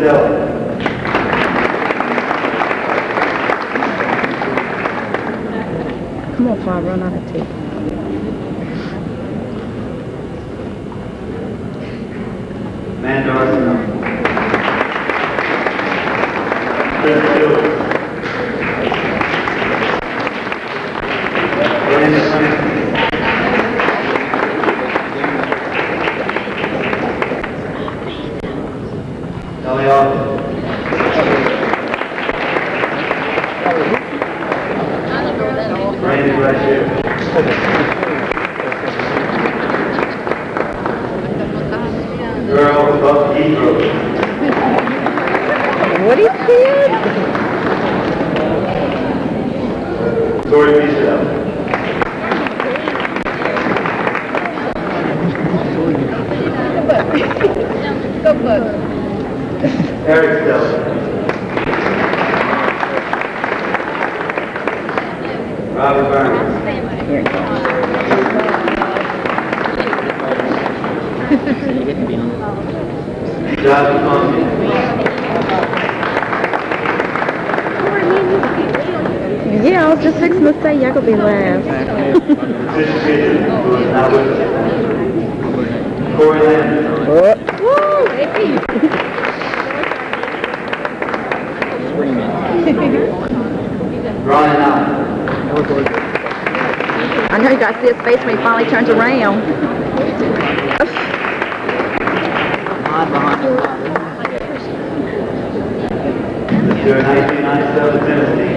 Estelle. Come on, before I run out of tape. Amanda Arsenal. Chris Fields. Brandon Franklin. Ellie Austin. Brandon right here. Girl above Hebrew. What is it? Tori Michelle. Go book. Eric Stella. Robert Burns. Here it goes. Josh McConkey. Yeah, I was just fixing to say y'all gonna be last. Patricia Kitchen, who is not with us. Corey Landon. Woo! Brian Allen. I know you got to see his face when he finally turns around. This year, 1997 Tennessee.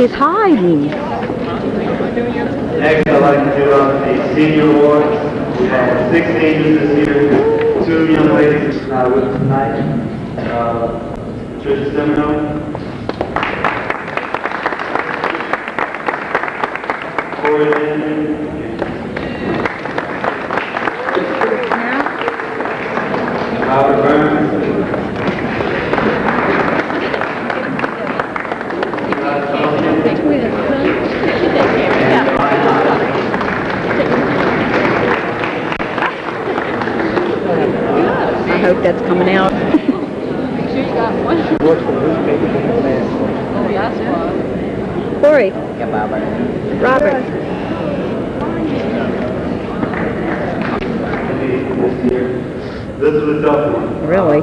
He's hiding. Next, I'd like to do the senior awards. We have 6 seniors this year. 2 young ladies with us tonight. Patricia Seminole. Corey Landon. Robert Burns. I hope that's coming out. Make sure you got one. Oh, yeah, Corey. Yeah, Barbara. Robert. This was a tough one. Really?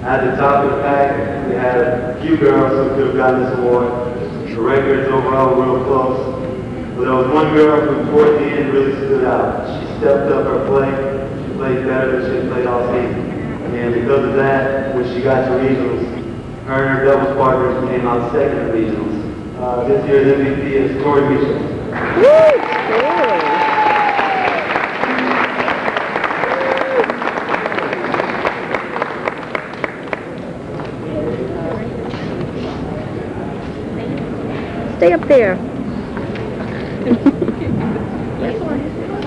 At the top of the pack, we had a few girls who could have gotten this award. The records overall were real close. But there was one girl who toward the end really stood out. She stepped up her play. She played better than she had played all season. And because of that, when she got to regionals, her and her doubles partners came out second at regionals. This year's MVP is Tori Mitchell. Woo! Stay up there.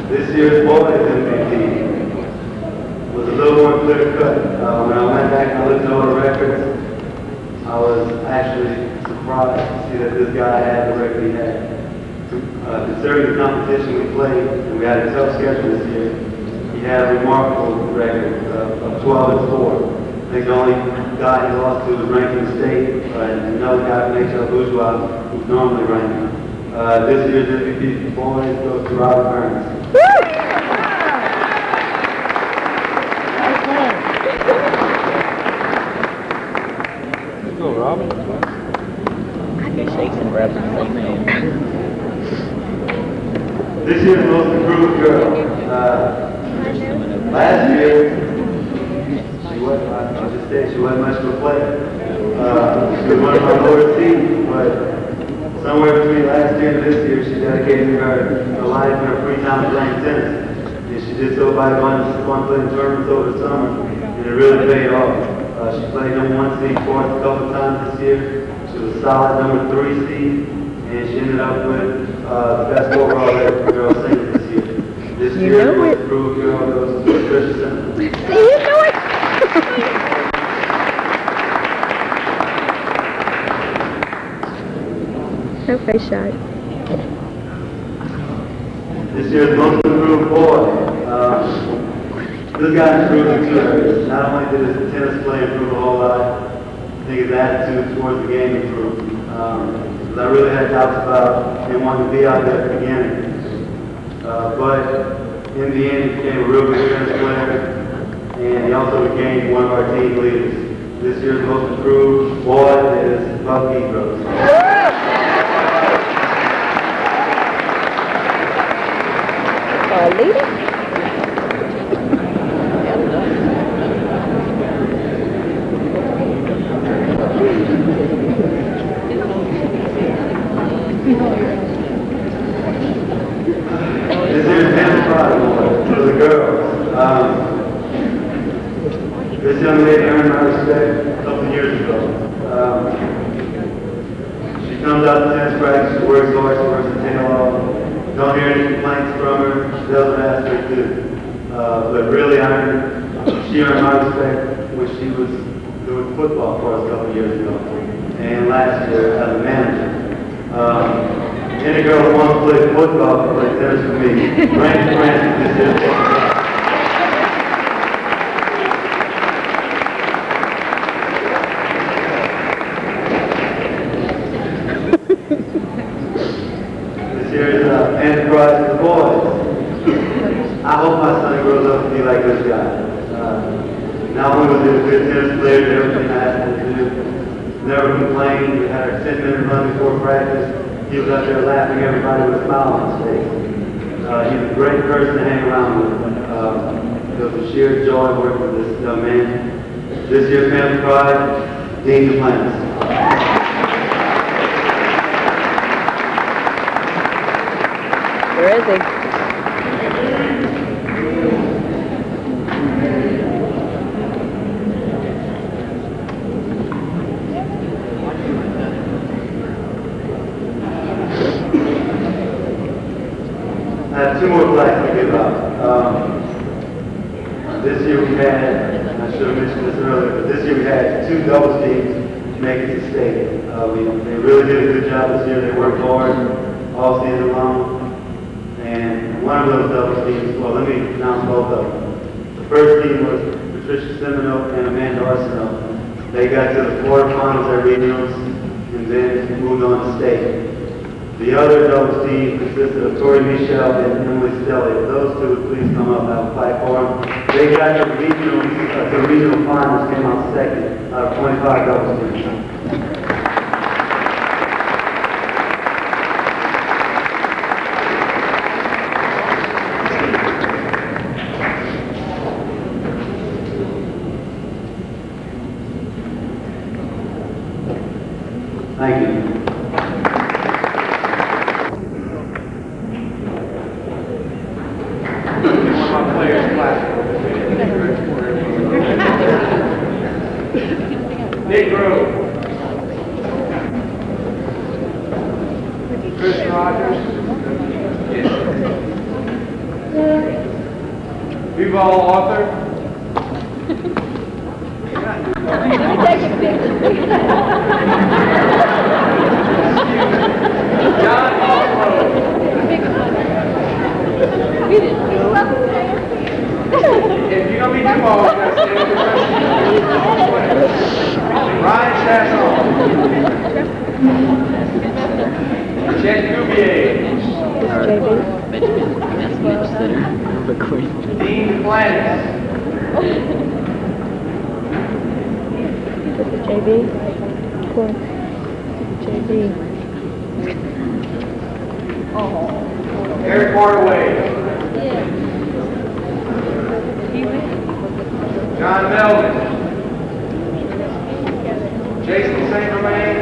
This year's boys MVP was a little more clear cut. When I went back and I looked at all the records, I was actually surprised to see that this guy had the record he had. Considering the competition we played, and we had a tough schedule this year, he had a remarkable record of 12-4. I think the only guy he lost to was ranking state, and another guy from H.L. Bourgeois, who's normally ranked. This year's MVP for boys goes to Robert Burns. Go, Robin. I guess shakes and grabs the same name. This year's most improved girl. Last year, she wasn't, I'll just say she wasn't much of a player. She was one of our lower seeds, but somewhere between last year and this year, she dedicated her life and her free time to playing tennis. And she did so by going to playing tournaments over the summer, and it really paid off. She played #1 seed for us a couple times this year. She was a solid #3 seed, and she ended up with the best overall girl singer this year. This year, the most improved girl goes to Patricia Seminole. See, you know it. No face shot. This year's most improved boy. This guy improved in two areas. Not only did his tennis play improve a whole lot, I think his attitude towards the game improved. Because I really had doubts about him wanting to be out there at the beginning. But in the end, he became a real good tennis player, and he also became one of our team leaders. This year's most improved boy is Banquet. Leader? This year's tennis prize for the girls. This young lady earned my respect a couple of years ago. She comes out to tennis practice, she works hard, she works her tail off. Don't hear any complaints from her, she doesn't ask her to. But really, she earned my respect when she was doing football for us a couple of years ago. And last year, as a manager. Any girl who wants to play football can play tennis with me. Brandon Francis this year. This year's enterprise for the boys. I hope my son grows up to be like this guy. Not only was he a good tennis player, did everything I asked him to do. Never complained. We had our 10-minute run before practice. He was out there laughing everybody with a smile on his face. He's a great person to hang around with. It was a sheer joy working with this young man. This year's family pride, Dean Duplantis. Where is he? I have two more flags to give out. This year we had, I should have mentioned this earlier, but this year we had two doubles teams make it to state. They really did a good job this year. They worked hard all season long. And one of those doubles teams, well, let me announce both of them. The first team was Patricia Semino and Amanda Arsenault. They got to the quarterfinals at regionals and then moved on to state. The other doubles team consisted of Tori Michelle and Emily Stelly. If those two would please come up, I will fight for them. They got to the regional finals, came out second out of 25 doubles teams. Thank you. Nick Grove. Chris Rogers. Yuval Arthur. John Oslo. If you're going to be too old, you got to stay with the Ryan Chasson. Chet Cuvier. Dean Plannis. This is JB. Of course. JB. Eric Hardaway. John Melvin. Jason St. Romain.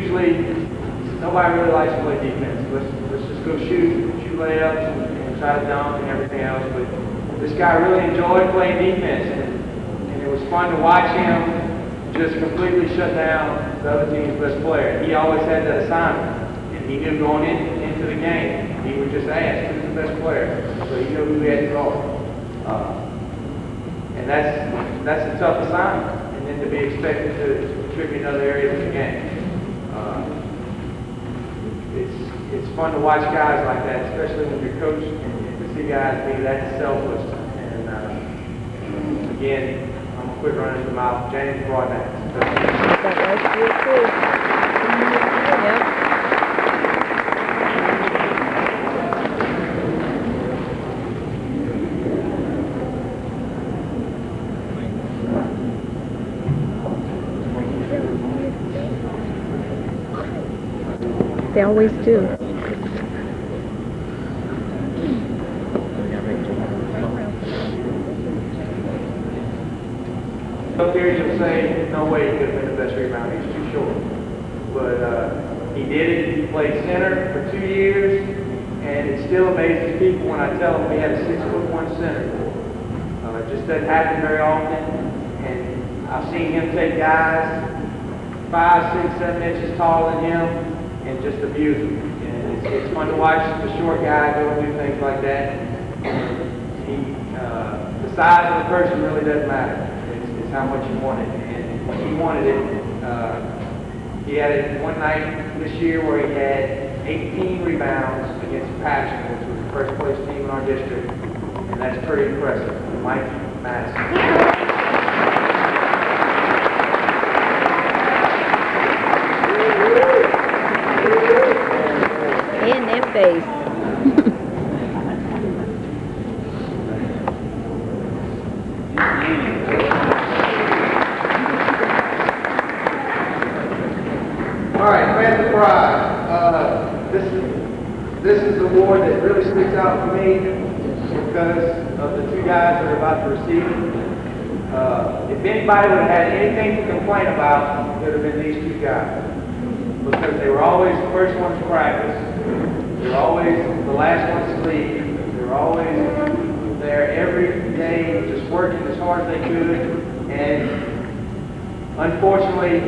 usually, nobody really likes to play defense. Let's just go shoot layups and try to dunk and everything else. But this guy really enjoyed playing defense, and it was fun to watch him just completely shut down the other team's best player. He always had that assignment, and he knew going into the game, he would just ask, who's the best player? So he knew who he had to guard. And that's a tough assignment, and then to be expected to contribute in other areas of the game. It's fun to watch guys like that, especially when you're coaching, and to see guys be that selfless. And again, I'm gonna quit running the mouth. James Broadnax. That was you too. Yep. They always do. Some theories will say, no way he could have been the best rebounder, he's too short. But he did it, he played center for 2 years, and it still amazes people when I tell them we had a 6'1" center. It just doesn't happen very often, and I've seen him take guys 5, 6, 7 inches taller than him and just abuse them. And it's fun to watch the short guy go and do things like that. The size of the person really doesn't matter. It's how much you want it. And when he wanted it, he had it one night this year where he had 18 rebounds against Passion, which was the first place team in our district. And that's pretty impressive. Mike Madison. In their face. All right, Panther Pride. This is the award that really sticks out for me because of the two guys that are about to receive it. If anybody would have had anything to complain about, it would have been these two guys. Because they were always the first ones to practice. They were always the last ones to leave. They were always there every day, just working as hard as they could. And unfortunately,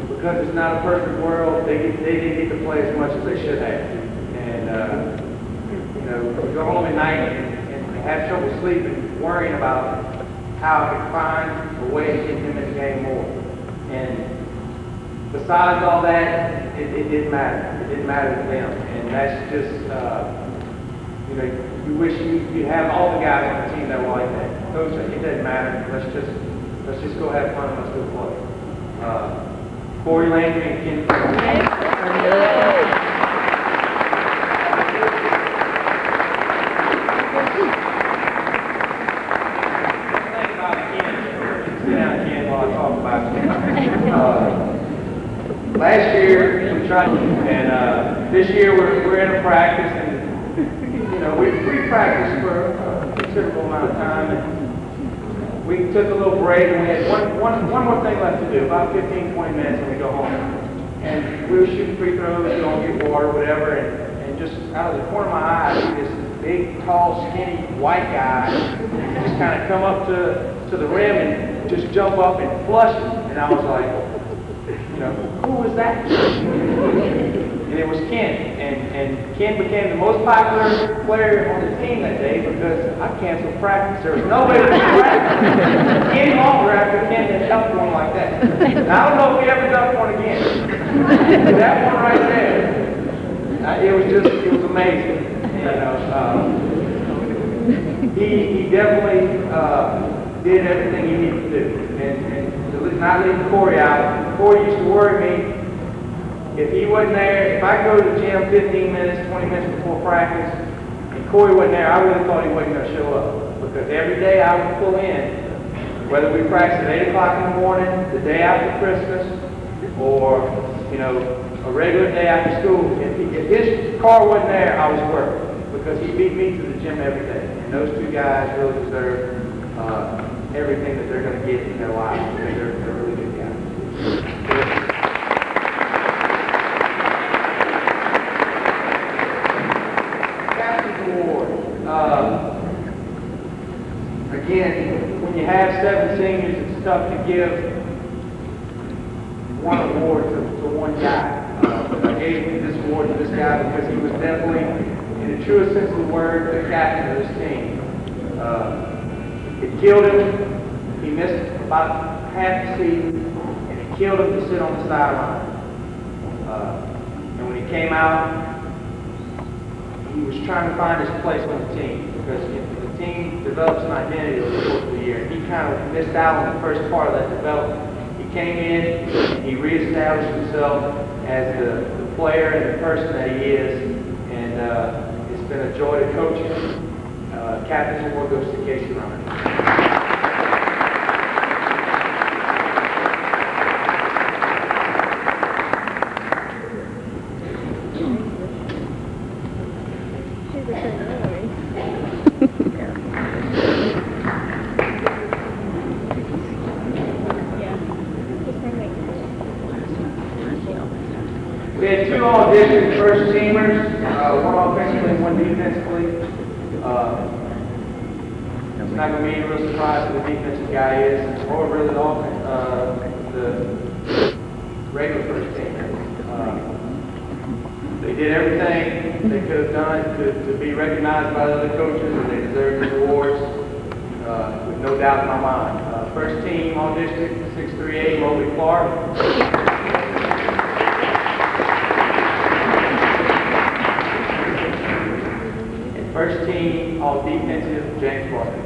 because it's not a perfect world, they didn't get to play as much as they should have. And you go home at night and have trouble sleeping, worrying about how I could find a way to get them in the game more. And besides all that, it didn't matter. It didn't matter to them. And that's just, you wish you'd have all the guys on the team that were like that. Coach, it doesn't matter. Let's just go have fun and let's go play. Corey Landry and Ken. Last year we tried, and this year we're in a practice, and we practiced for a considerable amount of time, and we took a little break, and we had one more thing left to do, about 15, 20 minutes, and we go home. And we were shooting free throws, we don't get water, whatever, and just out of the corner of my eye, I see this big, tall, skinny, white guy just kind of come up to the rim and just jump up and flush it, and I was like, who was that? And it was Ken. And Ken became the most popular player on the team that day because I canceled practice. There was no way to do practice any longer after Ken had dunked one like that. And I don't know if he ever dunked one again. But that one right there, it was amazing. He definitely did everything he needed to do. And not leaving Corey out. Corey used to worry me if he wasn't there. If I go to the gym 15 minutes, 20 minutes before practice, and Corey wasn't there, I really thought he wasn't going to show up. Because every day I would pull in, whether we practiced at 8 o'clock in the morning, the day after Christmas, or a regular day after school. If his car wasn't there, I was working because he beat me to the gym every day. And those two guys really deserve everything that they're going to get in their lives because they're really good guys. tough to give one award to one guy. I gave this award to this guy because he was definitely, in the truest sense of the word, the captain of this team. It killed him. He missed about half the season, and it killed him to sit on the sideline. And when he came out, he was trying to find his place on the team, because the team develops an identity over the course of the year. He kind of missed out on the first part of that development. He came in, and he reestablished himself as the player and the person that he is, and it's been a joy to coach him. Captain's award goes to Casey Ryan. We had two all-district first teamers, one offensively and one defensively. It's not going to be any real surprise who the defensive guy is, or really the regular first team. They did everything they could have done to be recognized by the other coaches, and they deserve these awards with no doubt in my mind. First team all-district 638, Mobley Clark. First team, all defensive, James Barton.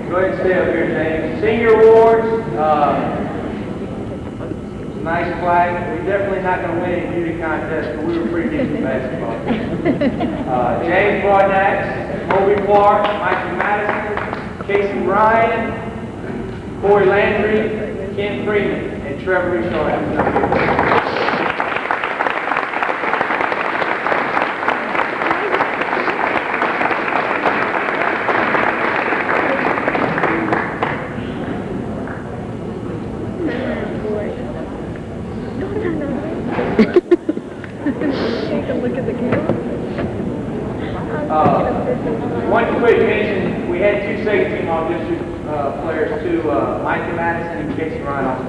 Go ahead and stay up here, James. Senior awards, nice flag. We're definitely not going to win any beauty contest, but we were pretty decent in basketball. James Broadnax, Moby Clark, Michael Madison, Casey Ryan, Corey Landry, Ken Freeman, and Trevor Richard. One quick mention, we had two second team all-district players too, Micah Madison and Casey Ryan also.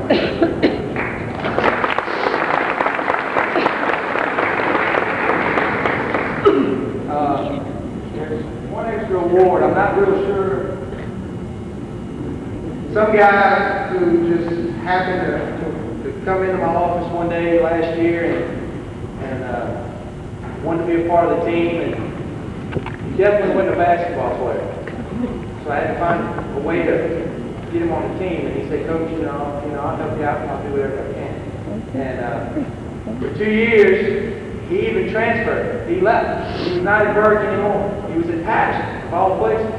There's one extra award, I'm not real sure. Some guy who just happened to come into my office one day last year and wanted to be a part of the team, and he definitely wasn't a basketball player. So I had to find a way to get him on the team, and he said, Coach, I'll help you out and I'll do whatever I can. And for 2 years, he even transferred. He left. He was not at Burke anymore. He was at Patterson, of all places.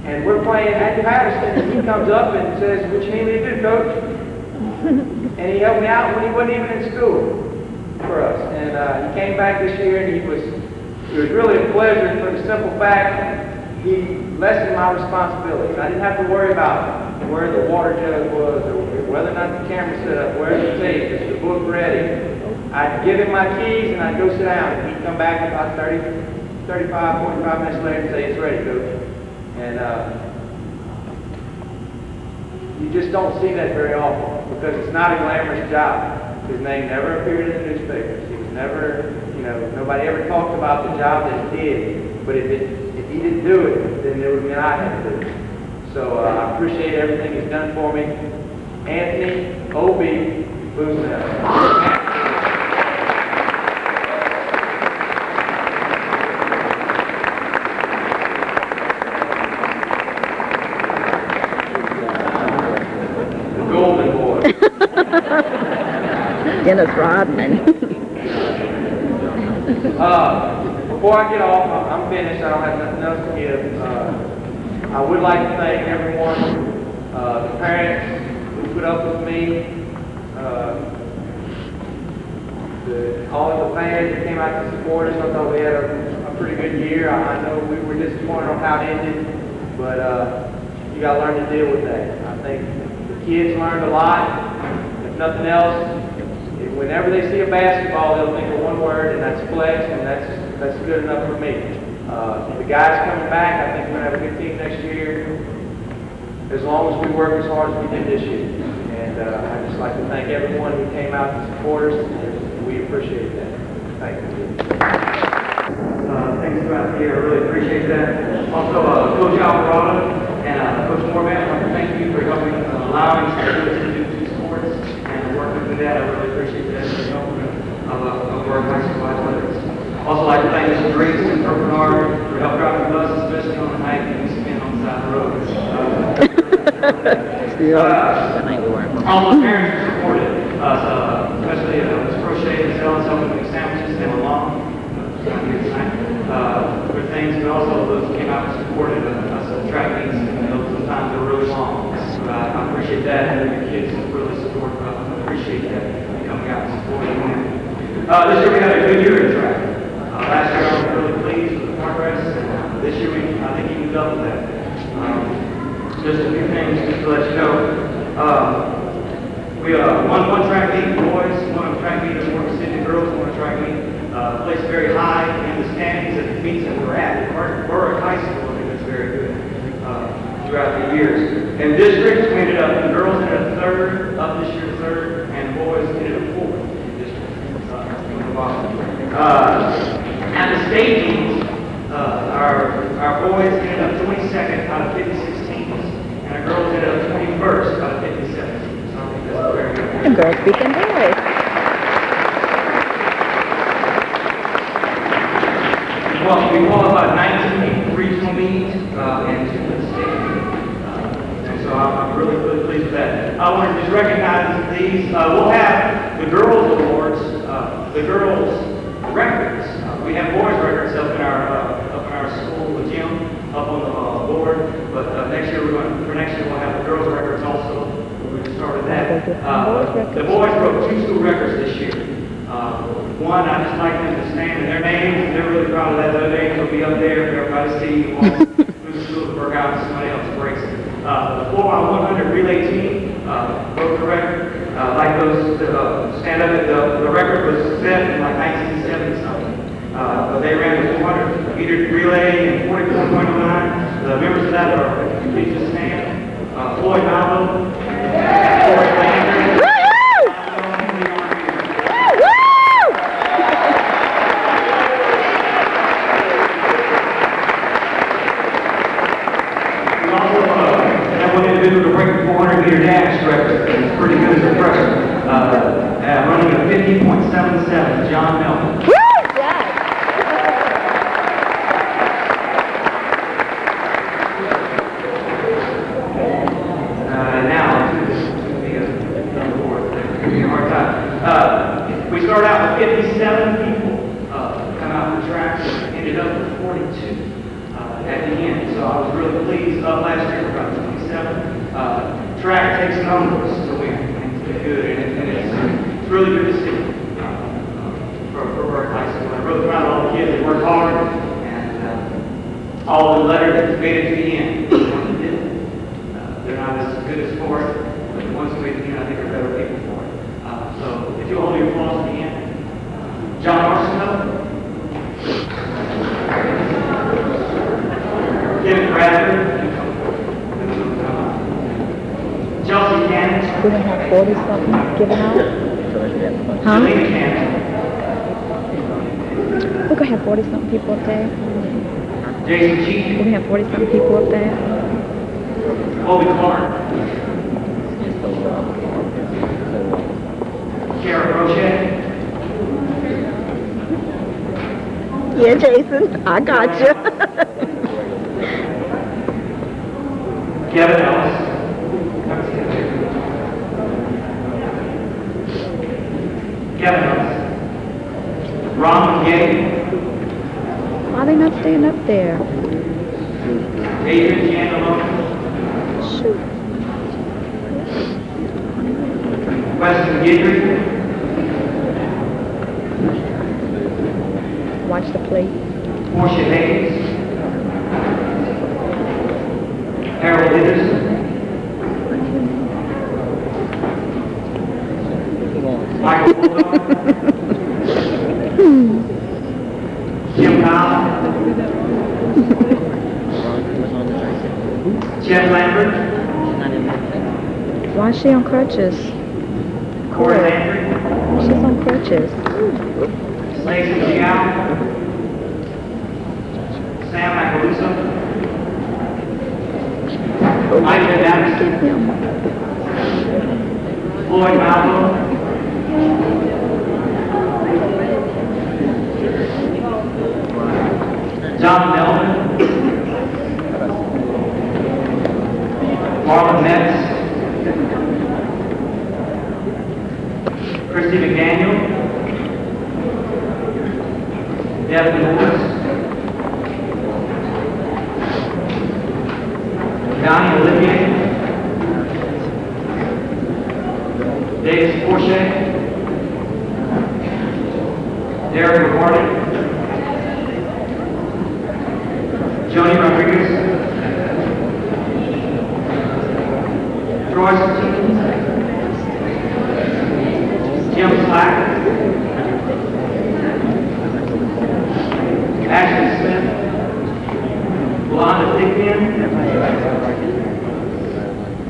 And we're playing at Patterson, and he comes up and says, what you need me to do, Coach? And he helped me out when he wasn't even in school for us. And he came back this year, and it was really a pleasure for the simple fact he lessened my responsibilities. I didn't have to worry about where the water jug was, or whether or not the camera set up, where the tape, is the book ready. I'd give him my keys and I'd go sit down, and he'd come back about 35, 45 minutes later and say, it's ready, Coach. And you just don't see that very often, because it's not a glamorous job. His name never appeared in the newspapers. He was never, nobody ever talked about the job that he did. But if he didn't do it, then it would mean I had to do it. So I appreciate everything he's done for me. Anthony O.B. Boozman. Dennis Rodman. Before I get off, I'm finished. I don't have nothing else to give. I would like to thank everyone, the parents who put up with me, all the fans that came out to support us. I thought we had a pretty good year. I know we were disappointed on how it ended, but you got to learn to deal with that. I think the kids learned a lot. If nothing else, whenever they see a basketball, they'll think of one word, and that's flex, and that's good enough for me. The guys coming back, I think we're going to have a good team next year, as long as we work as hard as we did this year. And I'd just like to thank everyone who came out to support us. We appreciate that. Thank you. Things throughout the year, I really appreciate that. Also, Coach Alvarado and Coach Morvan, I'd like to thank you for helping allowing us to do two sports and working through that. I really appreciate that. Of our high school athletics. Also, like to thank Mr. Reese and Bernard for helping driving the bus, especially on the night that we spent on the side of the road. All the parents who supported us, especially Ms. Crochet and Ellen helping make sandwiches and along. Good things, but also those who came out and supported us at track meets. Sometimes they're really long. I appreciate that, and the kids really support us. I appreciate that coming out and supporting them. This year we had a good year in track. Last year I was really pleased with the progress, and this year I think even doubled that. Just a few things just to let you know. We won one track meet for boys, one track meet for Morgan City girls, one track meet. Placed very high in the standings at the meets that we're at. We're at high school, I think that's very good throughout the years. In districts, we ended up, the girls ended up third, up this year third, and boys ended up fourth in districts. At the state meets, our boys ended up 22nd out of 56 teams, and our girls ended up 21st out of 57 teams. So I think that's very good. And girls beating boys. Well, we qualified 19 regional meets and 2 for the state meet. And so I'm really, really pleased with that. I want to just recognize these. We'll have the girls' awards, the girls' records. We have boys' records up in our school gym, up on the board. But next year for next year we'll have the girls' records also. We just started that. The boys broke 2 school records this year. One, I just like them to stand in their names. They're really proud of that. Their names will be up there for everybody to see. Move the school to work out and somebody else breaks it. The 4x100 relay team broke the record. Like those stand up, the record was set in like 1970 something. But they ran the 400 meter relay in 44.09. The members of that are, please just stand. Floyd Malvo, Floyd Landry. To break the 400 meter dash record. It's pretty good as a freshman. Running a 50.77, John Melvin. Now, hard time. We started out with 57 people come out the track and ended up with 42 at the end. So I was really pleased. Last year, about 27. Track takes numbers to win, and it's good, and it's really good to see for our high school. I'm really proud of all the kids that worked hard, and all the letters that made it to the end. The ones that didn't, they're not as good as for it, but the ones that made it to the end, I think are better people for it. So if you'll hold your applause at the end. John Arsenault, Kevin Bradford, Chelsea Cannon. We're going to have 40 something given out. Huh? Selena Cannon. We're going to have 40 something people up there. Jason Cheek. We're going to have 40 something people up there. Bobby Clark. Kara Crochet. Yeah, Jason, I got you. Kevin Ellis. Kevin Ellis. Ron Gay. Why are they not staying up there? Adrian Gianello. Shoot. Weston Guidry. Watch the plate. Portia Hayes, Harold Henderson, Michael Bulldog, Jim Powell, Chet Lambert, Why is she on crutches? Corey Landry, She's on crutches. Lacey Chiao, Sam Macaluso, Mike Adams, Give him. Floyd Malvo, John Melvin, Marlon Metz, Christy McDaniel, Devin Lewis, Donnie Olivier, Davis Porche, Derek McCarty, Joni Rodriguez, Troy Stevens, Jim Slack, Ashley Smith, Rolanda Thigpen,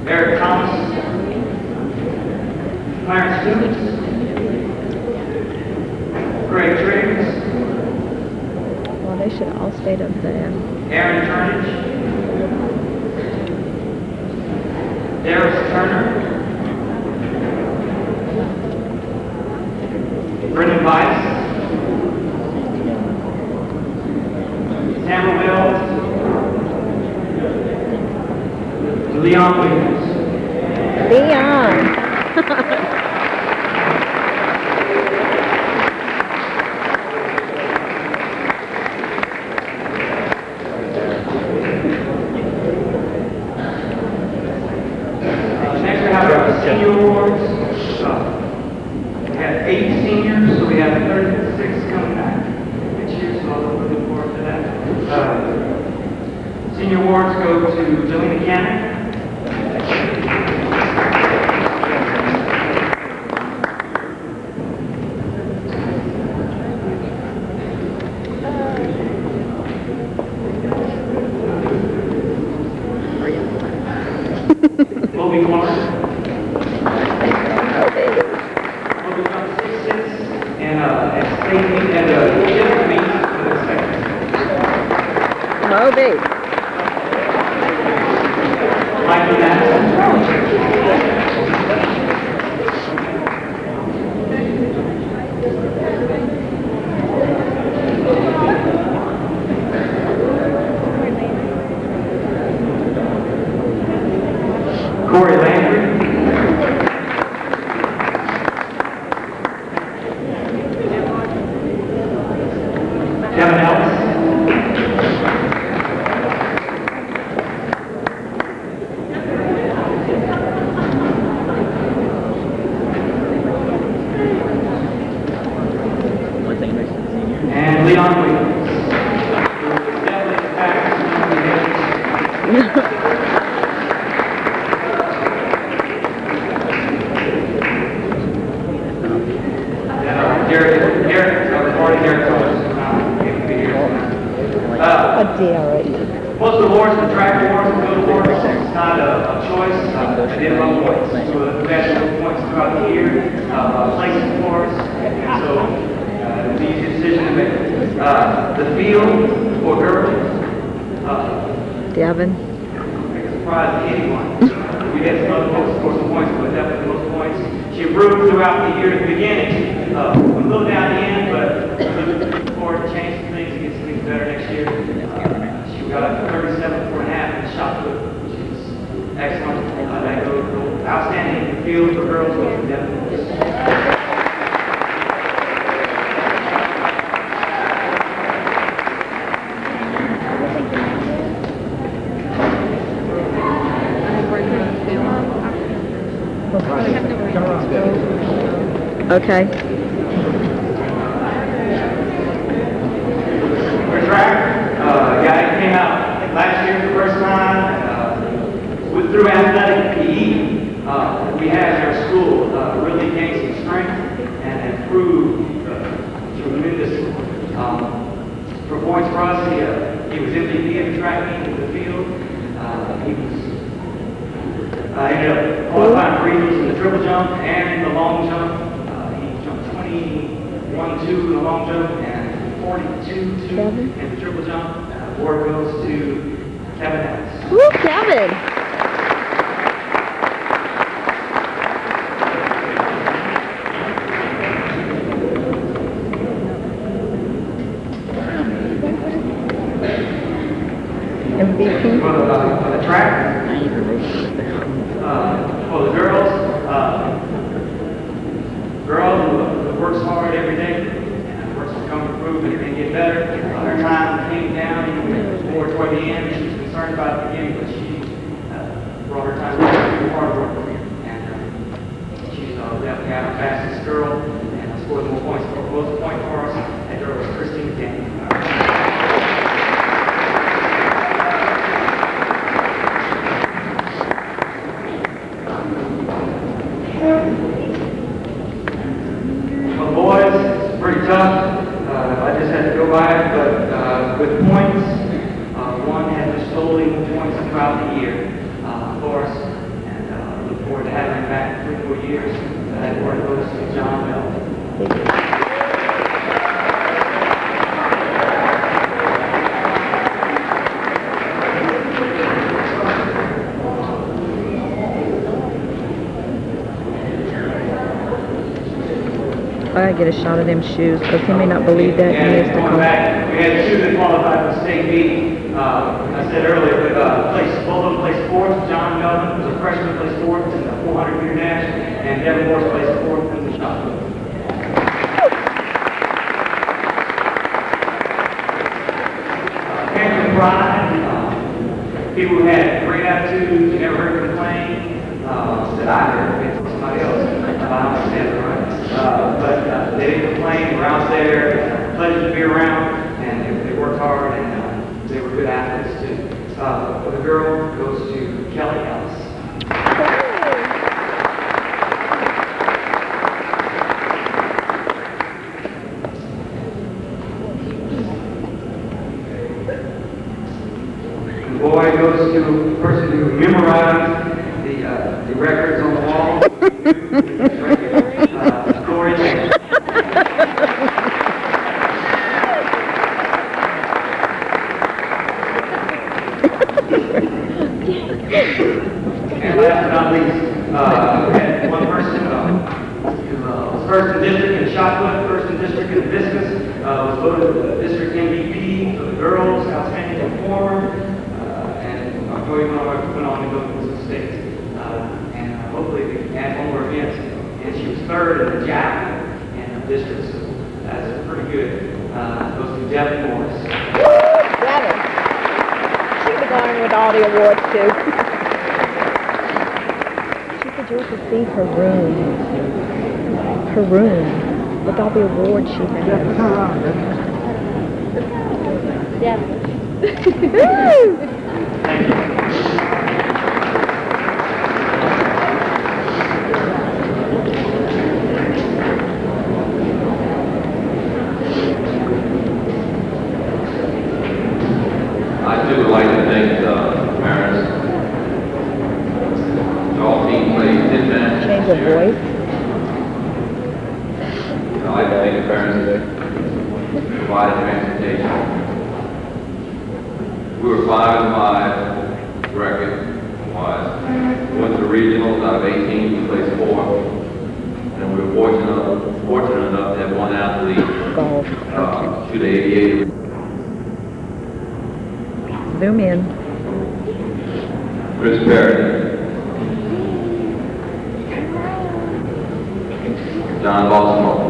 Eric Thomas, Clarence Stevens, Greg Triggs, Well, they should have all stayed up there. Aaron Turnage, Darius Turner, Brendan Weiss, Tamara Wells, Leon Williams. Leon. Next we have our senior awards. We have 8 seniors, so we have 36 coming back each year, so I'm looking forward to that. Senior awards go to Jelena Cannon, Bobby Clark, Bobby Clark 6'6", and state meet and district meet for the second. Moby. Mikey Madison, Corey Landry, Kevin Ellis, and Leon Williams. Definitely practice. Derek Thomas. A DRE. Most awards, the track awards, and field awards, it's not a choice. I did love points. So the best points throughout the year, placing awards, and so it's an easy decision to make. The field for girls, Devin. make a surprise to anyone. We had some other folks score some points, but definitely the most points. She improved throughout the year at the beginning, a little down the end, but looking forward to change some things and get some things better next year. She got a 37.5 in the shot put, which is excellent. That goes outstanding in the field for girls, goes to Devin. Okay. He was MVP of the track meet in the field. He ended up qualifying for regionals in the triple jump and in the long jump. He jumped 21-2 in the long jump and 42-2 in the triple jump. Award goes to Kevin Harris. Woo, Kevin! MVP. For the track, for the girls, girl who works hard every day and works to come improve and get better. Her time came down even when it was more toward the end. She was concerned about the beginning, but she brought her time down through hard work. And she's definitely our fastest girl and scored more points for us. That girl was Christine Daniel. For the boys, it's pretty tough. I just had to go by it, but with points, one had just solely points throughout the year for us, and look forward to having him back in 3 more years. That award goes to John Bell. I gotta get a shot of them shoes because he may not believe that he needs to Going come. back, we had 2 that qualified for state meet. I said earlier, but both of them placed 4th. John Melvin was a freshman, placed 4th in the 400-meter dash, and Devin Morris placed 4th in the shot put. Cameron Bryan, people who had great attitudes, you never heard complain, that I heard, maybe somebody else, I understand, right? But they didn't complain, were out there, pleasure to be around, and they worked hard, and they were good athletes too. For the girl, goes to Kelly Ellis. The boy goes to the person who memorized the records on the wall. Corey. And last but not least, we had one person who was first in district in shot put, first in district in discus, was voted the district MVP for the girls, outstanding performer, and Joey went on to go to the states. And hopefully they can add one more event. And she was 3rd in the javelin in the district, so that's pretty good. Goes to Devin Morris. Devin. She could have gone with all the awards too. She said you could see her room. Her room. With all the awards she had. Devin. Thank you. I too would like to thank the parents. All team played 10 minutes. Change of voice. I'd like to thank the parents that provided transportation. We were 5-5 record-wise. Went to regionals out of 18, we placed 4th. And we were fortunate enough to have one athlete shoot 88. Zoom in. Chris Perry. John Baltimore.